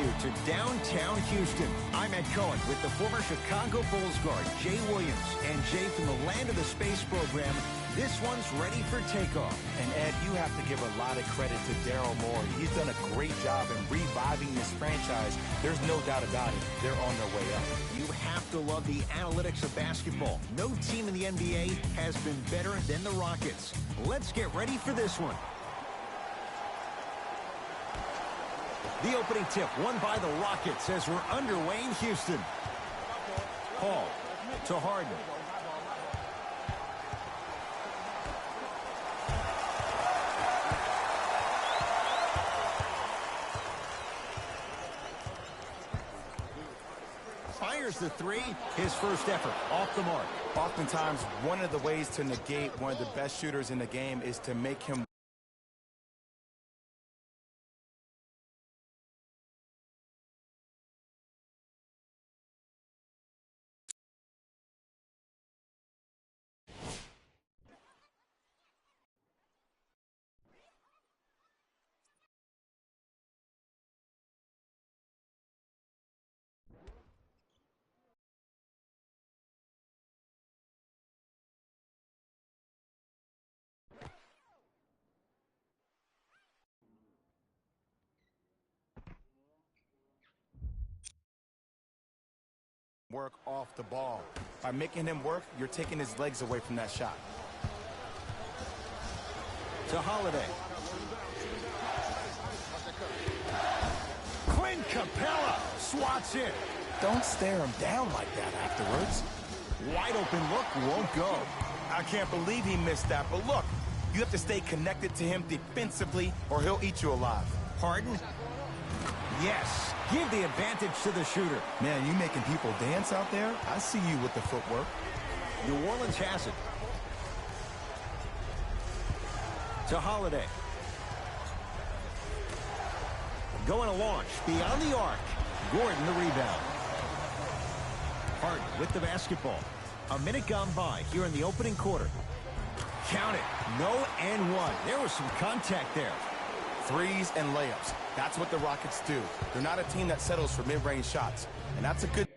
you to downtown Houston. I'm Ed Cohen with the former Chicago Bulls guard, Jay Williams. And Jay, from the land of the space program, this one's ready for takeoff. And Ed, you have to give a lot of credit to Daryl Morey. He's done a great job in reviving this franchise. There's no doubt about it. They're on their way up. You have to love the analytics of basketball. No team in the NBA has been better than the Rockets. Let's get ready for this one. The opening tip won by the Rockets as we're underway in Houston. Hall to Harden. Fires the three, his first effort, off the mark. Oftentimes, one of the ways to negate one of the best shooters in the game is to make him work off the ball. By making him work, you're taking his legs away from that shot. To Holiday. Clint Capella swats it. Don't stare him down like that afterwards. Wide open look won't go. I can't believe he missed that, but look, you have to stay connected to him defensively or he'll eat you alive. Harden. Yes, give the advantage to the shooter. Man, you making people dance out there? I see you with the footwork. New Orleans has it. To Holiday. Going to launch beyond the arc. Gordon the rebound. Harden with the basketball. A minute gone by here in the opening quarter. Count it. No and one. There was some contact there. Threes and layups. That's what the Rockets do. They're not a team that settles for mid-range shots. And that's a good...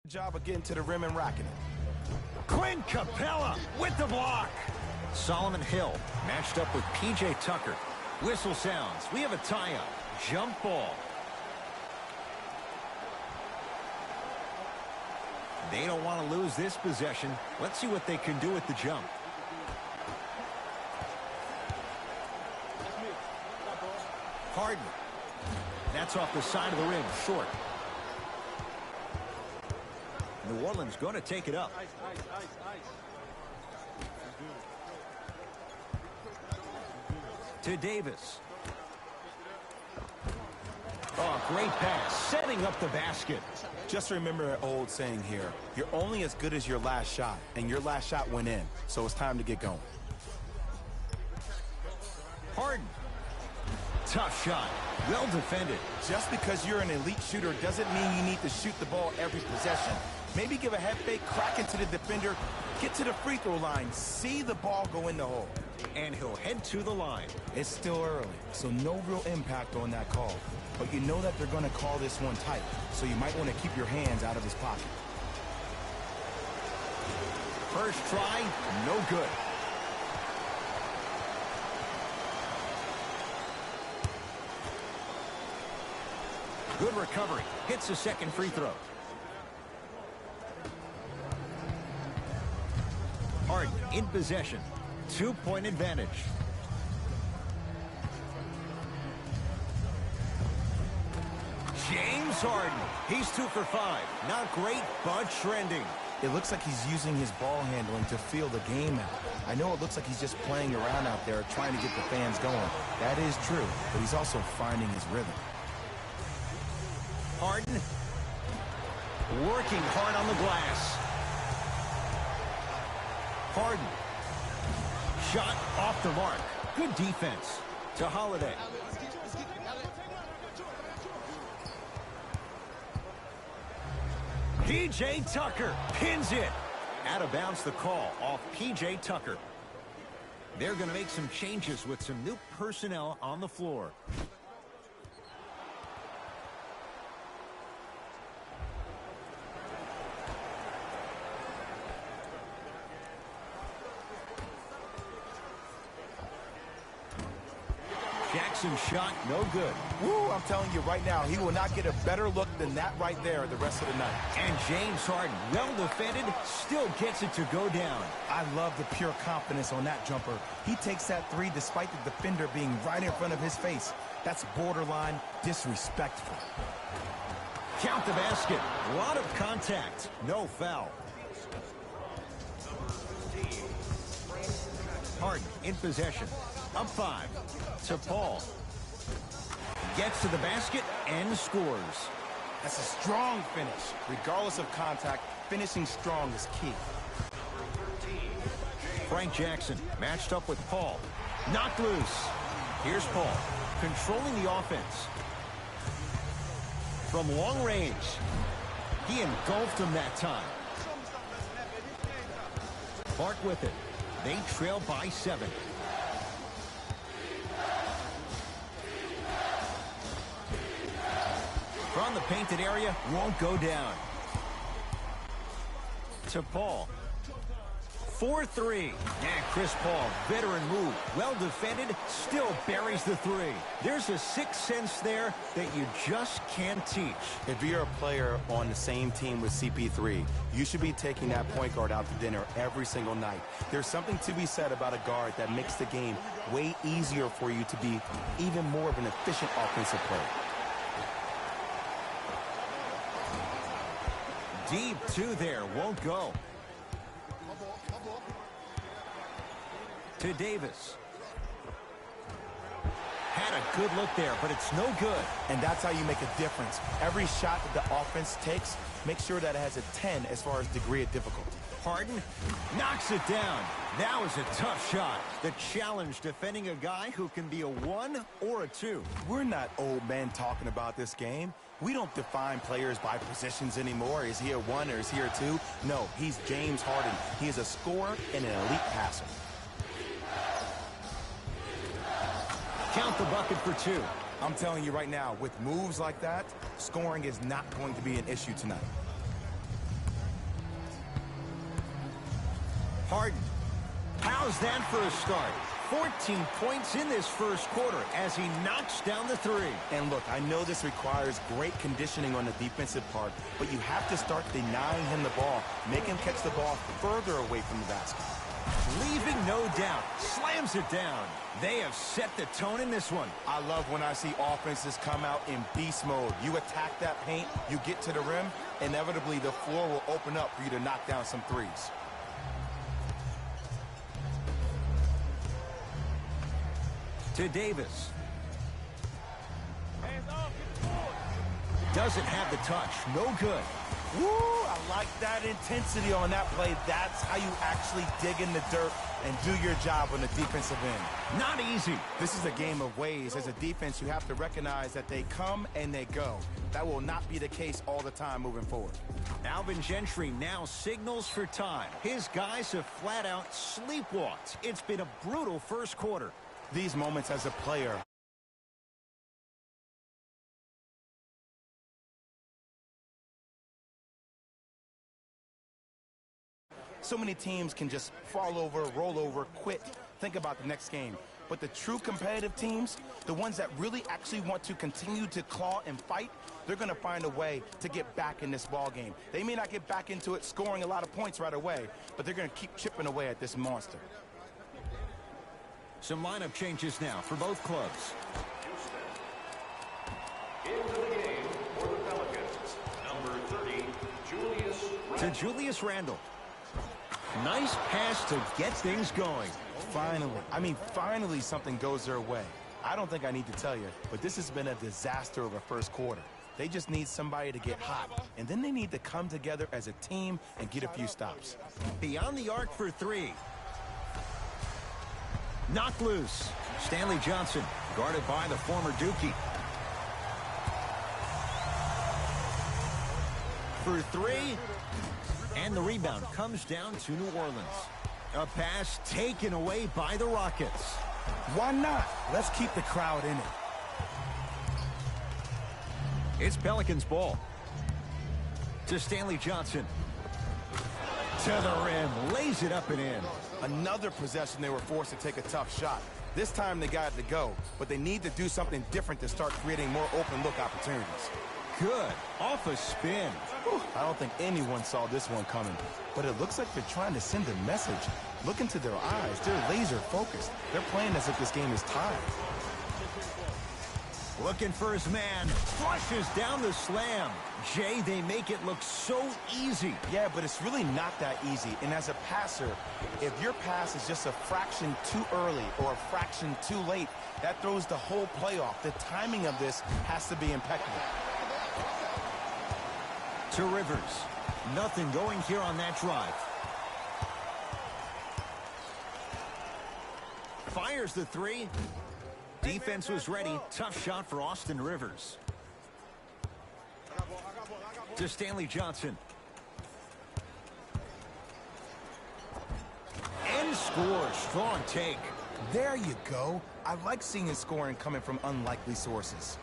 job of getting to the rim and racking it. Clint Capella with the block. Solomon Hill matched up with P.J. Tucker. Whistle sounds. We have a tie-up. Jump ball. They don't want to lose this possession. Let's see what they can do with the jump. Harden. That's off the side of the rim. Short. New Orleans going to take it up. To Davis. Oh, great pass. Setting up the basket. Just remember an old saying here. You're only as good as your last shot, and your last shot went in. So it's time to get going. Harden. Tough shot. Well defended. Just because you're an elite shooter doesn't mean you need to shoot the ball every possession. Maybe give a head fake, crack into the defender, get to the free throw line, see the ball go in the hole. And he'll head to the line. It's still early, so no real impact on that call. But you know that they're going to call this one tight, so you might want to keep your hands out of his pocket. First try, no good. Good recovery. Hits the second free throw. Harden in possession. 2-point advantage. Harden. He's 2 for 5. Not great, but trending. It looks like he's using his ball handling to feel the game out. I know it looks like he's just playing around out there trying to get the fans going. That is true, but he's also finding his rhythm. Harden working hard on the glass. Harden. Shot off the mark. Good defense to Holiday. P.J. Tucker pins it. Out of bounds the call off P.J. Tucker. They're going to make some changes with some new personnel on the floor. Jackson shot no good. Woo, I'm telling you right now, he will not get a better look than that right there the rest of the night. And James Harden, well defended, still gets it to go down. I love the pure confidence on that jumper. He takes that three despite the defender being right in front of his face. That's borderline disrespectful. Count the basket. A lot of contact. No foul. Harden in possession. Up 5 to Paul. Gets to the basket and scores. That's a strong finish. Regardless of contact, finishing strong is key. Frank Jackson matched up with Paul. Knocked loose. Here's Paul controlling the offense. From long range. He engulfed him that time. Clark with it. They trail by 7. From the painted area, won't go down. To Paul. 4-3. And Chris Paul, veteran move. Well defended, still buries the 3. There's a sixth sense there that you just can't teach. If you're a player on the same team with CP3, you should be taking that point guard out to dinner every single night. There's something to be said about a guard that makes the game way easier for you to be even more of an efficient offensive player. Deep 2 there, won't go. To Davis. Had a good look there, but it's no good. And that's how you make a difference. Every shot that the offense takes, make sure that it has a 10 as far as degree of difficulty. Harden knocks it down. That was a tough shot. The challenge defending a guy who can be a 1 or a 2. We're not old men talking about this game. We don't define players by positions anymore. Is he a 1 or is he a 2? No, he's James Harden. He is a scorer and an elite passer. Count the bucket for 2. I'm telling you right now, with moves like that, scoring is not going to be an issue tonight. Harden. How's that for a start? 14 points in this first quarter as he knocks down the 3. And look, I know this requires great conditioning on the defensive part, but you have to start denying him the ball. Make him catch the ball further away from the basket. Leaving no doubt. Slams it down. They have set the tone in this one. I love when I see offenses come out in beast mode. You attack that paint, you get to the rim, inevitably the floor will open up for you to knock down some threes. To Davis. Doesn't have the touch. No good. Woo! I like that intensity on that play. That's how you actually dig in the dirt and do your job on the defensive end. Not easy. This is a game of ways. As a defense, you have to recognize that they come and they go. That will not be the case all the time moving forward. Alvin Gentry now signals for time. His guys have flat out sleepwalked. It's been a brutal first quarter. These moments as a player. So many teams can just fall over, roll over, quit, think about the next game. But the true competitive teams, the ones that really actually want to continue to claw and fight, they're going to find a way to get back in this ball game. They may not get back into it scoring a lot of points right away, but they're going to keep chipping away at this monster. Some lineup changes now for both clubs. Into the game for the Pelicans. to Julius Randle. Nice pass to get things going. Finally something goes their way. I don't think I need to tell you, but this has been a disaster of a first quarter. They just need somebody to get hot, and then they need to come together as a team and get a few stops. Beyond the arc for three. Knocked loose. Stanley Johnson, guarded by the former Dookie. For three. And the rebound comes down to New Orleans. A pass taken away by the Rockets. Why not? Let's keep the crowd in it. It's Pelicans ball. To Stanley Johnson. To the rim. Lays it up and in. Another possession they were forced to take a tough shot. This time they got it to go, but they need to do something different to start creating more open look opportunities. Good. Off a spin. Whew, I don't think anyone saw this one coming, but it looks like they're trying to send a message. Look into their eyes. They're laser focused. They're playing as if this game is tied. Looking for his man. Flushes down the slam. Jay, they make it look so easy. Yeah, but it's really not that easy. And as a passer, if your pass is just a fraction too early or a fraction too late, that throws the whole play off. The timing of this has to be impeccable. To Rivers. Nothing going here on that drive. Fires the three. Defense was ready. Tough shot for Austin Rivers. To Stanley Johnson. And scores. Strong take. There you go. I like seeing his scoring coming from unlikely sources.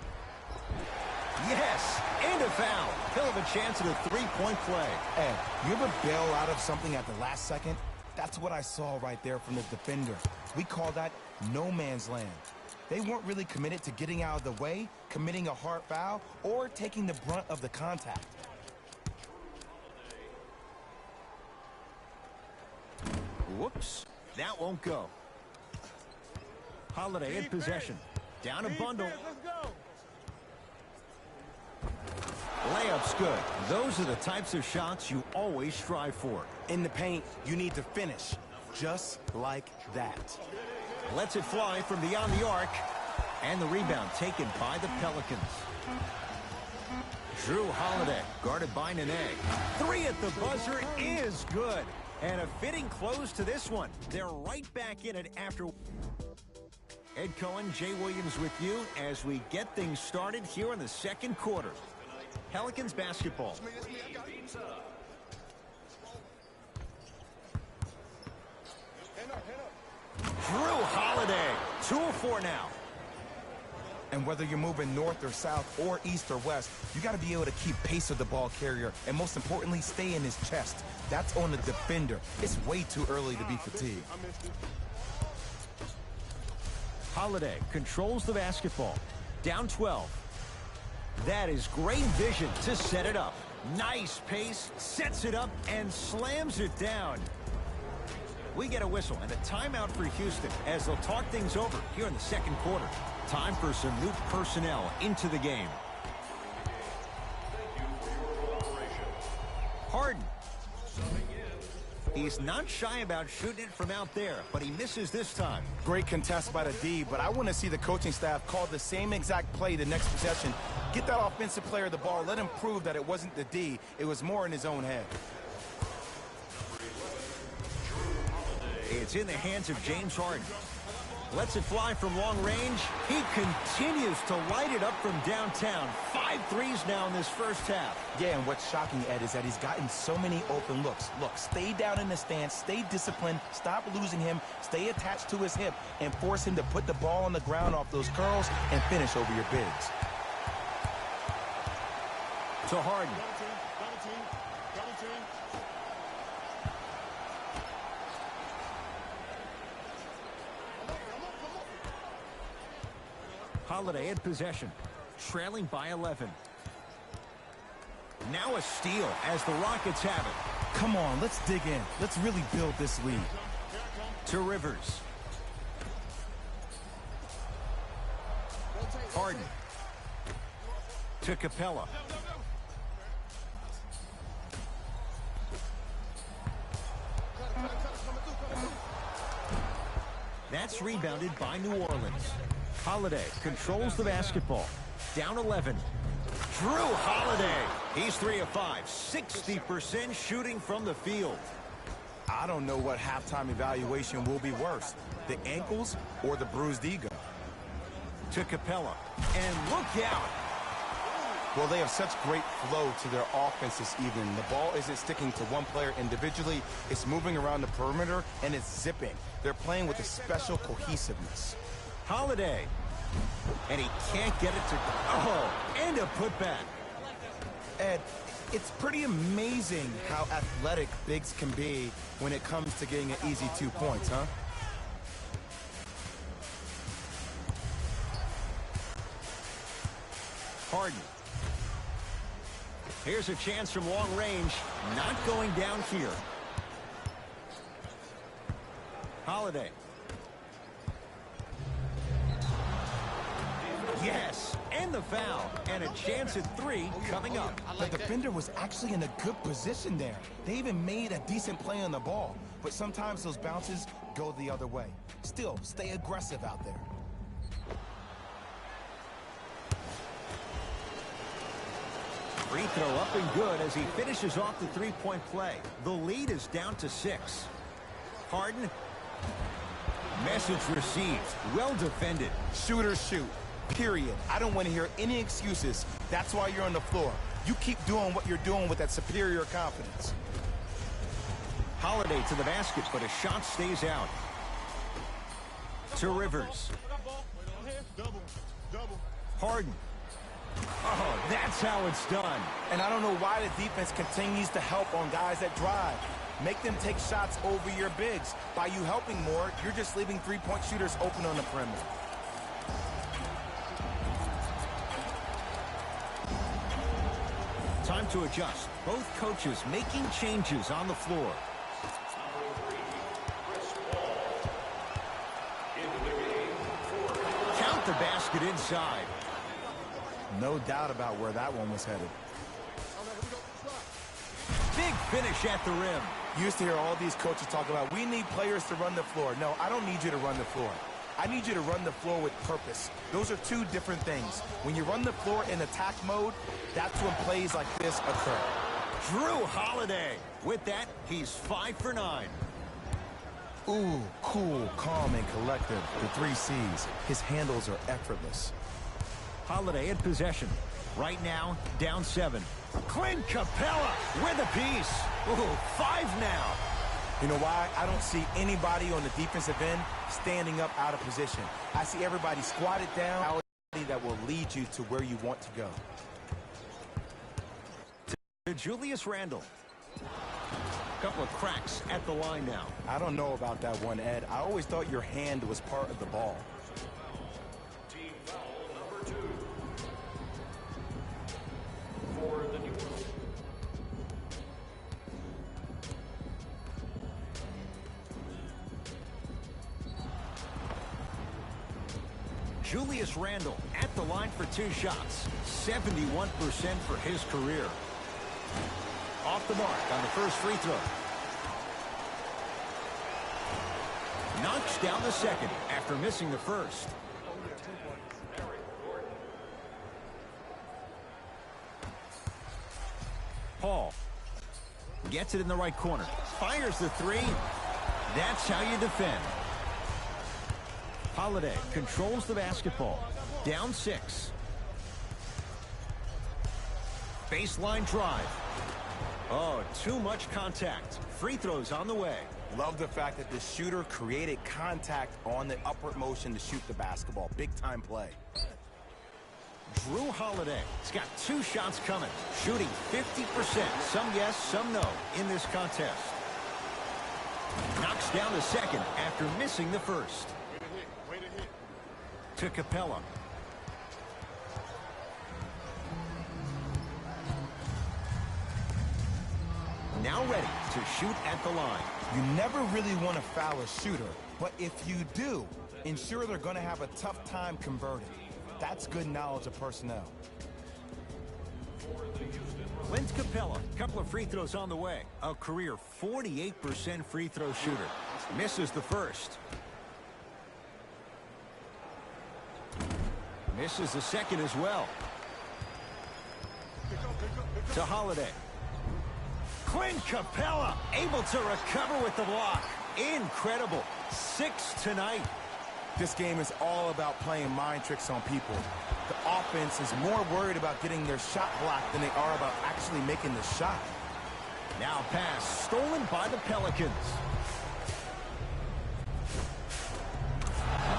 Yes, and a foul. He'll have a chance at a three-point play. Ed, you ever bail out of something at the last second? That's what I saw right there from the defender. We call that no man's land. They weren't really committed to getting out of the way, committing a hard foul, or taking the brunt of the contact. Whoops, that won't go. Holiday in possession. Down a bundle. Layup's good. Those are the types of shots you always strive for. In the paint, you need to finish. Just like that. Lets it fly from beyond the arc. And the rebound taken by the Pelicans. Drew Holiday, guarded by Nene. Three at the buzzer is good. And a fitting close to this one. They're right back in it after... Ed Cohen, Jay Williams with you as we get things started here in the second quarter. Pelicans basketball. Drew Holiday, 2 of 4 now. And whether you're moving north or south or east or west, you got to be able to keep pace with the ball carrier and most importantly, stay in his chest. That's on the defender. It's way too early to be fatigued. Holiday controls the basketball. Down 12. That is great vision to set it up. Nice pace, sets it up, and slams it down. We get a whistle and a timeout for Houston as they'll talk things over here in the second quarter. Time for some new personnel into the game. Harden. He's not shy about shooting it from out there, but he misses this time. Great contest by the D, but I want to see the coaching staff call the same exact play the next possession. Get that offensive player the ball. Let him prove that it wasn't the D. It was more in his own head. It's in the hands of James Harden. Lets it fly from long range. He continues to light it up from downtown. 5 threes now in this first half. Yeah, and what's shocking, Ed, is that he's gotten so many open looks. Look, stay down in the stance, stay disciplined, stop losing him, stay attached to his hip, and force him to put the ball on the ground off those curls and finish over your bigs. To Harden. Holiday in possession, trailing by 11. Now a steal as the Rockets have it. Come on, let's dig in. Let's really build this lead. To Rivers. Harden. To Capella. That's rebounded by New Orleans. Holiday controls the basketball. Down 11. Drew Holiday. He's 3 of 5. 60% shooting from the field. I don't know what halftime evaluation will be worse, the ankles or the bruised ego. To Capella. And look out. Well, they have such great flow to their offense this evening. The ball isn't sticking to one player individually. It's moving around the perimeter, and it's zipping. They're playing with a special cohesiveness. Holiday. And he can't get it to... Oh, and a putback. Ed, it's pretty amazing how athletic bigs can be when it comes to getting an easy 2 points, huh? Harden. Here's a chance from long range. Not going down here. Holiday. Yes, and the foul. And a chance at 3 coming up. The defender was actually in a good position there. They even made a decent play on the ball. But sometimes those bounces go the other way. Still, stay aggressive out there. Free throw up and good as he finishes off the three-point play. The lead is down to 6. Harden. Message received. Well defended. Shooters shoot. Period. I don't want to hear any excuses. That's why you're on the floor. You keep doing what you're doing with that superior confidence. Holiday to the basket, but a shot stays out. To Rivers. Harden. Oh, that's how it's done. And I don't know why the defense continues to help on guys that drive. Make them take shots over your bigs. By you helping more, you're just leaving three-point shooters open on the perimeter. Time to adjust. Both coaches making changes on the floor. Count the basket inside. No doubt about where that one was headed. Big finish at the rim. You used to hear all these coaches talk about, we need players to run the floor. No, I don't need you to run the floor. I need you to run the floor with purpose. Those are two different things. When you run the floor in attack mode, that's when plays like this occur. Drew Holiday. With that, he's 5 for 9. Ooh, cool, calm, and collective. The 3 C's. His handles are effortless. Holiday in possession. Right now, down 7. Clint Capella with a piece. Ooh, 5 now. You know why? I don't see anybody on the defensive end standing up out of position. I see everybody squatted down, that will lead you to where you want to go. To Julius Randle. Couple of cracks at the line now. I don't know about that one, Ed. I always thought your hand was part of the ball. Team foul number 2 for the New Orleans. Julius Randle at the line for 2 shots. 71% for his career. Off the mark on the first free throw. Knocks down the second after missing the first. Paul gets it in the right corner. Fires the 3. That's how you defend. Holiday controls the basketball. Down 6. Baseline drive. Oh, too much contact. Free throws on the way. Love the fact that the shooter created contact on the upward motion to shoot the basketball. Big time play. Drew Holiday. He's got 2 shots coming. Shooting 50%. Some yes, some no in this contest. Knocks down the second after missing the first. To Capella. Now ready to shoot at the line. You never really want to foul a shooter, but if you do, ensure they're going to have a tough time converting. That's good knowledge of personnel. Clint Capella, couple of free throws on the way. A career 48% free throw shooter. Misses the first. Misses the second as well. To Holiday. Clint Capella able to recover with the block. Incredible. 6 tonight. This game is all about playing mind tricks on people. The offense is more worried about getting their shot blocked than they are about actually making the shot. Now pass stolen by the Pelicans.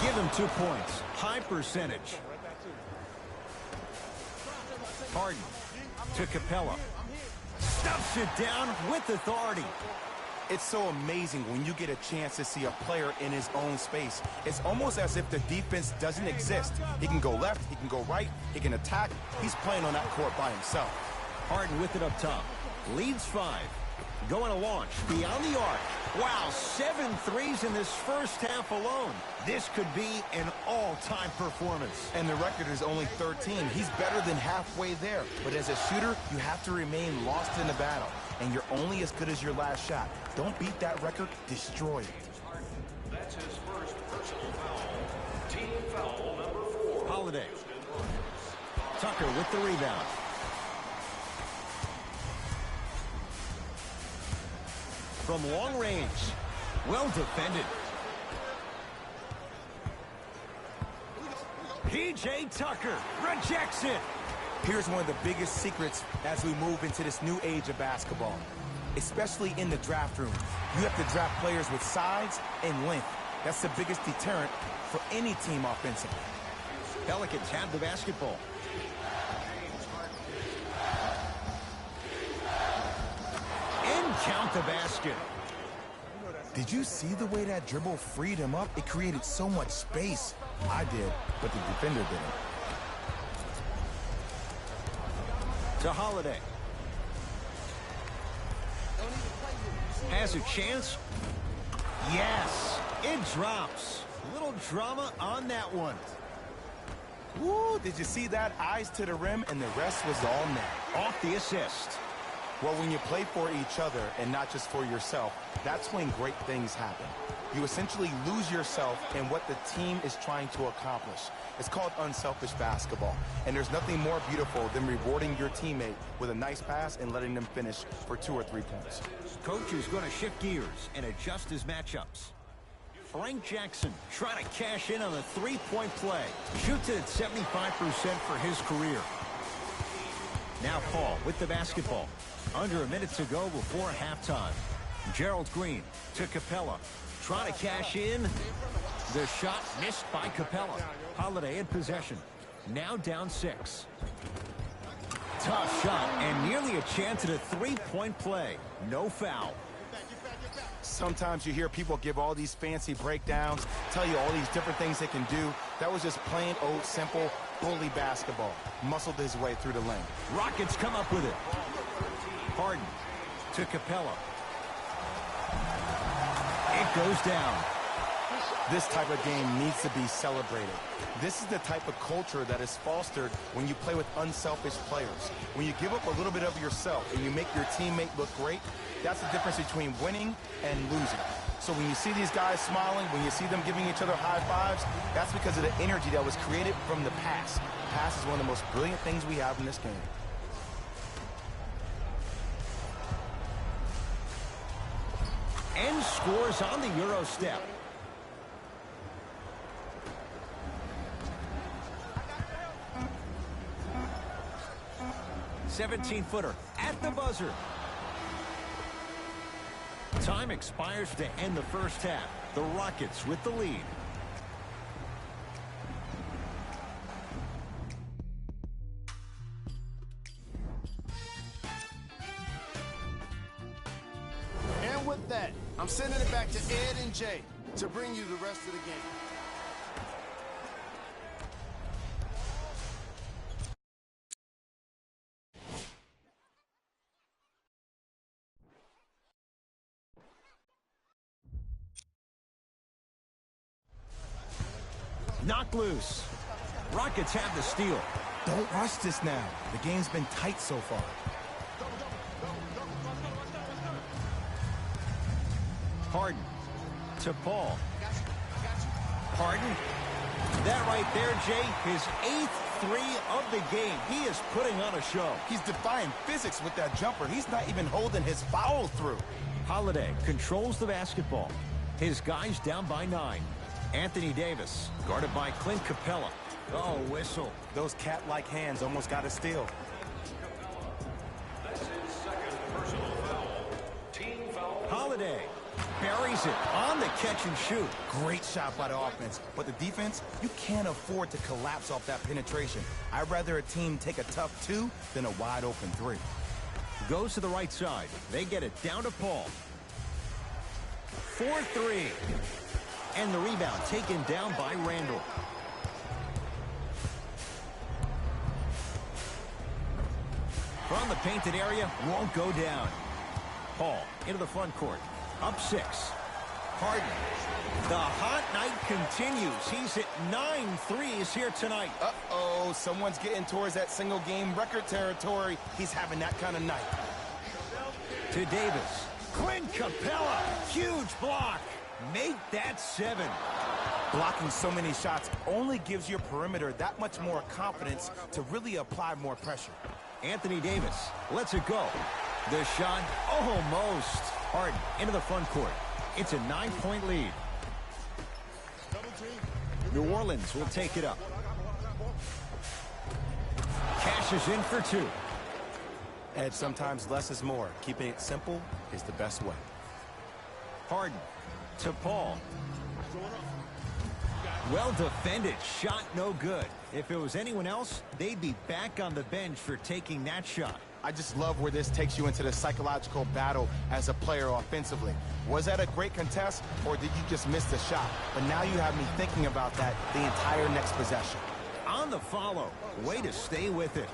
Give him 2 points. High percentage. Harden to Capella. Stuffs it down with authority. It's so amazing when you get a chance to see a player in his own space. It's almost as if the defense doesn't exist. He can go left, he can go right, he can attack. He's playing on that court by himself. Harden with it up top. Leads 5. Going to launch beyond the arc. Wow, 7 threes in this first half alone. This could be an all-time performance. And the record is only 13. He's better than halfway there. But as a shooter, you have to remain lost in the battle. And you're only as good as your last shot. Don't beat that record, destroy it. That's his first personal foul. Team foul number 4. Holiday. Tucker with the rebound. From long range. Well defended. P.J. Tucker rejects it. Here's one of the biggest secrets as we move into this new age of basketball, especially in the draft room. You have to draft players with size and length. That's the biggest deterrent for any team offensively. Pelicans have the basketball. And count the basket. Did you see the way that dribble freed him up? It created so much space. I did, but the defender didn't. To Holiday. Has a chance. Yes, it drops. Little drama on that one. Woo, did you see that? Eyes to the rim, and the rest was all net. Off the assist. Well, when you play for each other and not just for yourself, that's when great things happen. You essentially lose yourself in what the team is trying to accomplish. It's called unselfish basketball. And there's nothing more beautiful than rewarding your teammate with a nice pass and letting them finish for 2 or 3 points. Coach is going to shift gears and adjust his matchups. Frank Jackson trying to cash in on a 3-point play. Shoots it at 75% for his career. Now Paul with the basketball. Under a minute to go before halftime. Gerald Green to Capella. Trying to cash in. The shot missed by Capella. Holiday in possession. Now down 6. Tough shot and nearly a chance at a 3-point play. No foul. Sometimes you hear people give all these fancy breakdowns, tell you all these different things they can do. That was just plain old simple bully basketball. Muscled his way through the lane. Rockets come up with it. Harden to Capella. It goes down. This type of game needs to be celebrated. This is the type of culture that is fostered when you play with unselfish players. When you give up a little bit of yourself and you make your teammate look great, that's the difference between winning and losing. So when you see these guys smiling, when you see them giving each other high fives, that's because of the energy that was created from the pass. Pass is one of the most brilliant things we have in this game. And scores on the Euro step. "17-footer at the buzzer. Time expires to end the first half. The Rockets with the lead. And with that, I'm sending it back to Ed and Jay to bring you the rest of the game. Knocked loose. Rockets have the steal. Don't rush this now. The game's been tight so far. Harden to Paul. Harden That right there, Jay, his 8th three of the game. He is putting on a show. He's defying physics with that jumper. He's not even holding his foul through. Holiday controls the basketball. His guys down by 9. Anthony Davis, guarded by Clint Capella. Oh, whistle. Those cat-like hands almost got a steal. That's his second personal foul. Team foul. Holiday buries it on the catch and shoot. Great shot by the offense, but the defense, you can't afford to collapse off that penetration. I'd rather a team take a tough 2 than a wide-open 3. Goes to the right side. They get it down to Paul. 4-3. And the rebound taken down by Randall. From the painted area, won't go down. Paul into the front court. Up 6. Harden. The hot night continues. He's hit 9 threes here tonight. Uh-oh, someone's getting towards that single-game record territory. He's having that kind of night. To Davis. Clint Capella. Huge block. Make that 7. Blocking so many shots only gives your perimeter that much more confidence to really apply more pressure. Anthony Davis lets it go. The shot almost. Harden into the front court. It's a 9-point lead. New Orleans will take it up. Cashes in for 2. Ed, sometimes less is more. Keeping it simple is the best way. Harden to Paul. Well defended. Shot no good. If it was anyone else, they'd be back on the bench for taking that shot. I just love where this takes you into the psychological battle as a player offensively. Was that a great contest, or did you just miss the shot? But now you have me thinking about that the entire next possession. On the follow. Way to stay with it.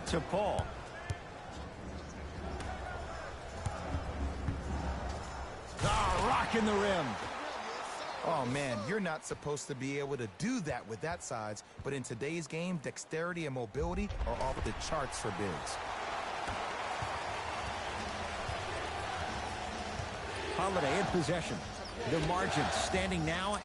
To Paul. Rocking the rim. Oh, man, you're not supposed to be able to do that with that size, but in today's game, dexterity and mobility are off the charts for bigs. Holiday in possession. The margin standing now